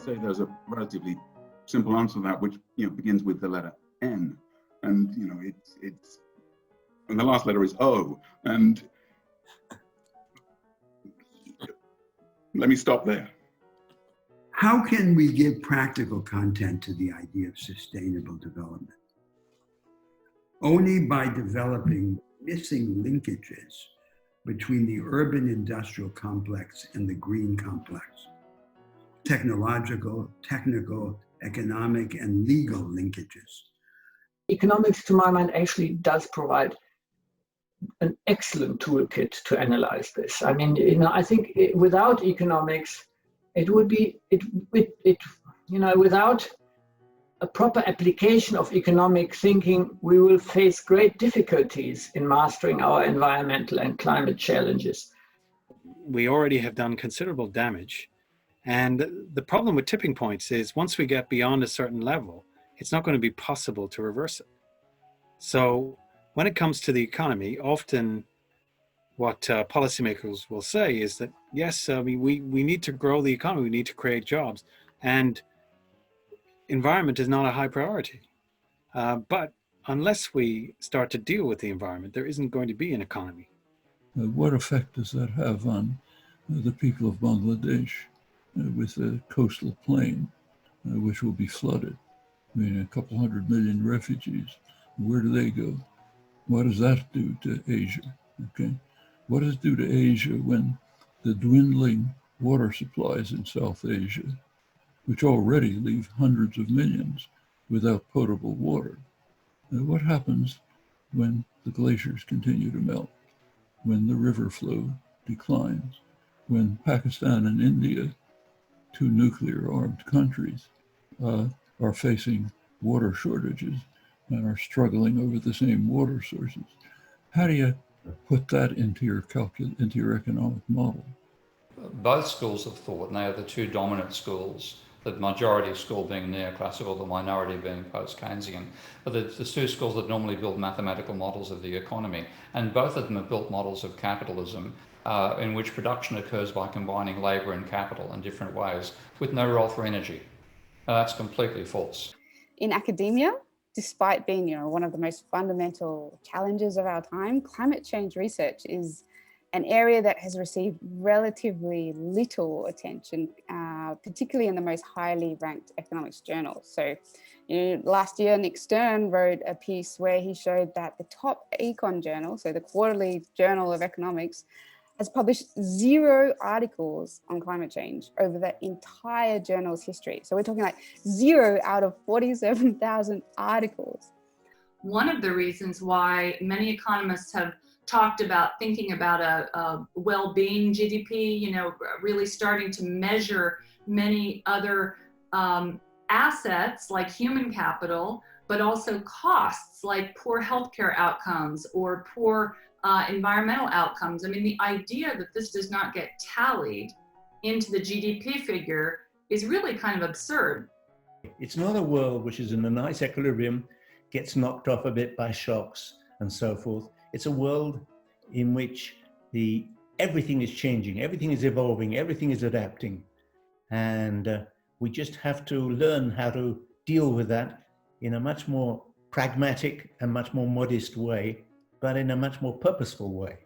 say there's a relatively simple answer to that, which begins with the letter N, and it's and the last letter is O, and let me stop there. How can we give practical content to the idea of sustainable development? Only by developing missing linkages between the urban industrial complex and the green complex. Technological, technical, economic, and legal linkages. Economics, to my mind, actually does provide an excellent toolkit to analyze this. I mean, I think without economics, it would be, without a proper application of economic thinking, we will face great difficulties in mastering our environmental and climate challenges. We already have done considerable damage. And the problem with tipping points is once we get beyond a certain level, it's not going to be possible to reverse it. So when it comes to the economy, often what policymakers will say is that, yes, we need to grow the economy, we need to create jobs, and environment is not a high priority. But unless we start to deal with the environment, there isn't going to be an economy. What effect does that have on the people of Bangladesh with the coastal plain, which will be flooded? I mean, a couple 100 million refugees. Where do they go? What does that do to Asia? Okay, what does it do to Asia when the dwindling water supplies in South Asia, which already leave hundreds of millions without potable water? What happens when the glaciers continue to melt, when the river flow declines, when Pakistan and India, two nuclear-armed countries, are facing water shortages and are struggling over the same water sources? How do you put that into your economic model? Both schools of thought, and they are the two dominant schools, the majority school being neoclassical, the minority being post-Keynesian, but the two schools that normally build mathematical models of the economy, and both of them have built models of capitalism in which production occurs by combining labor and capital in different ways with no role for energy. Now, that's completely false. In academia, despite being one of the most fundamental challenges of our time, climate change research is an area that has received relatively little attention, particularly in the most highly ranked economics journals. So last year, Nick Stern wrote a piece where he showed that the top econ journal, so the quarterly journal of economics, has published 0 articles on climate change over the entire journal's history. So we're talking like 0 out of 47,000 articles. One of the reasons why many economists have talked about thinking about a well-being GDP, really starting to measure many other assets like human capital, but also costs like poor healthcare outcomes or poor environmental outcomes. I mean, the idea that this does not get tallied into the GDP figure is really kind of absurd. It's not a world which is in a nice equilibrium, gets knocked off a bit by shocks and so forth. It's a world in which everything is changing, everything is evolving, everything is adapting. And we just have to learn how to deal with that in a much more pragmatic and much more modest way, but in a much more purposeful way.